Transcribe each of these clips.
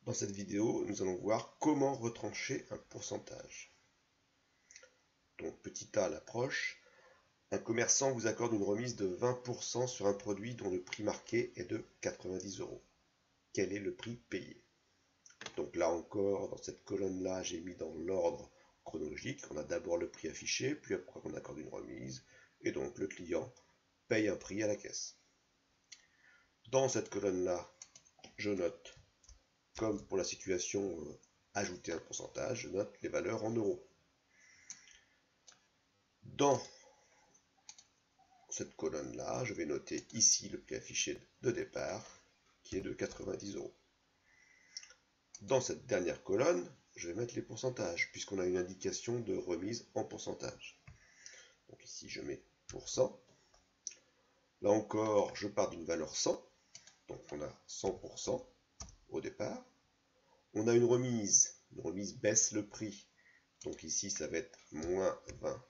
Dans cette vidéo, nous allons voir comment retrancher un pourcentage. Donc petit a à l'approche, un commerçant vous accorde une remise de 20% sur un produit dont le prix marqué est de 90 €. Quel est le prix payé? Donc là encore, dans cette colonne-là, j'ai mis dans l'ordre chronologique. On a d'abord le prix affiché, puis après on accorde une remise, et donc le client paye un prix à la caisse. Dans cette colonne-là, je note, comme pour la situation ajouter un pourcentage, je note les valeurs en euros. Dans cette colonne-là, je vais noter ici le prix affiché de départ, qui est de 90 €. Dans cette dernière colonne, je vais mettre les pourcentages, puisqu'on a une indication de remise en pourcentage. Donc ici, je mets %. Là encore, je pars d'une valeur 100. Donc on a 100% au départ. On a une remise. Une remise baisse le prix. Donc ici, ça va être moins 20.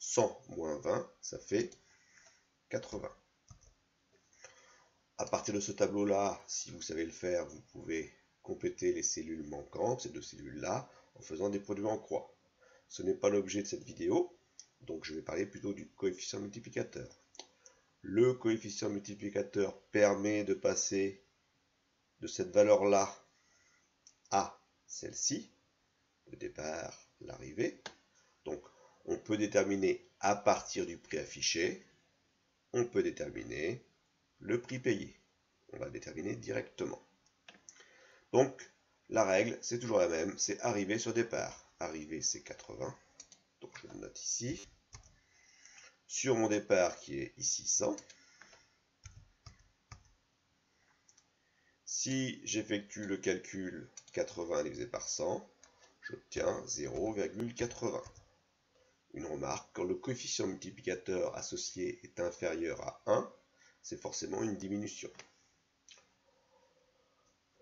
100 moins 20, ça fait 80. À partir de ce tableau-là, si vous savez le faire, vous pouvez compléter les cellules manquantes, ces deux cellules-là, en faisant des produits en croix. Ce n'est pas l'objet de cette vidéo, donc je vais parler plutôt du coefficient multiplicateur. Le coefficient multiplicateur permet de passer de cette valeur-là à celle-ci, le départ, l'arrivée. Donc, on peut déterminer à partir du prix affiché, on peut déterminer le prix payé. On va le déterminer directement. Donc, la règle, c'est toujours la même, c'est arrivée sur départ. Arrivée, c'est 80. Donc, je le note ici. Sur mon départ, qui est ici 100. Si j'effectue le calcul 80 divisé par 100, j'obtiens 0,80. Une remarque, quand le coefficient multiplicateur associé est inférieur à 1, c'est forcément une diminution.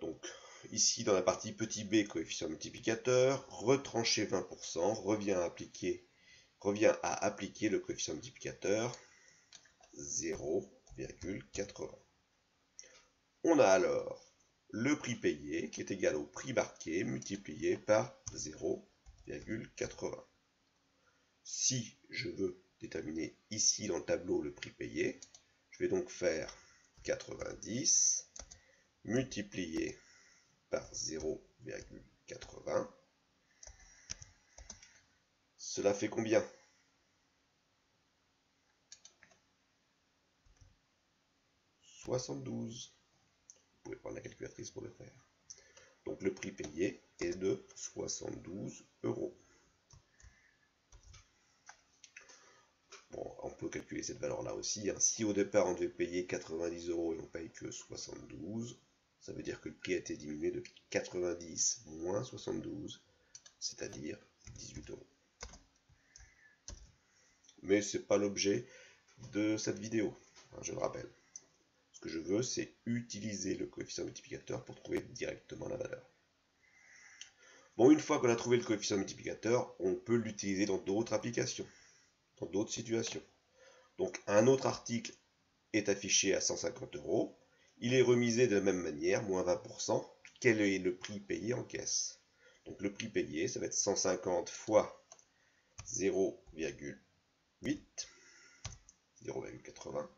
Donc, ici, dans la partie petit b, coefficient multiplicateur, retrancher 20% revient à appliquer le coefficient multiplicateur 0,80. On a alors le prix payé qui est égal au prix marqué multiplié par 0,80. Si je veux déterminer ici dans le tableau le prix payé, je vais donc faire 90 multiplié par 0,80. Cela fait combien? « 72. Vous pouvez prendre la calculatrice pour le faire. Donc le prix payé est de 72 €. Bon, on peut calculer cette valeur-là aussi. Si au départ on devait payer 90 € et on paye que 72, ça veut dire que le prix a été diminué de 90 moins 72, c'est-à-dire 18 €. Mais ce n'est pas l'objet de cette vidéo, je le rappelle. Ce que je veux, c'est utiliser le coefficient multiplicateur pour trouver directement la valeur. Bon, une fois qu'on a trouvé le coefficient multiplicateur, on peut l'utiliser dans d'autres applications, dans d'autres situations. Donc, un autre article est affiché à 150 €. Il est remisé de la même manière, moins 20%. Quel est le prix payé en caisse? Donc, le prix payé, ça va être 150 fois 0,8, 0,80.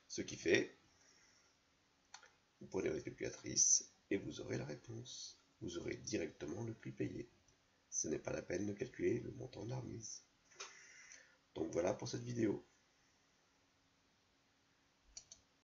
Ce qui fait, vous prenez votre calculatrice et vous aurez la réponse. Vous aurez directement le prix payé. Ce n'est pas la peine de calculer le montant de la remise. Donc voilà pour cette vidéo.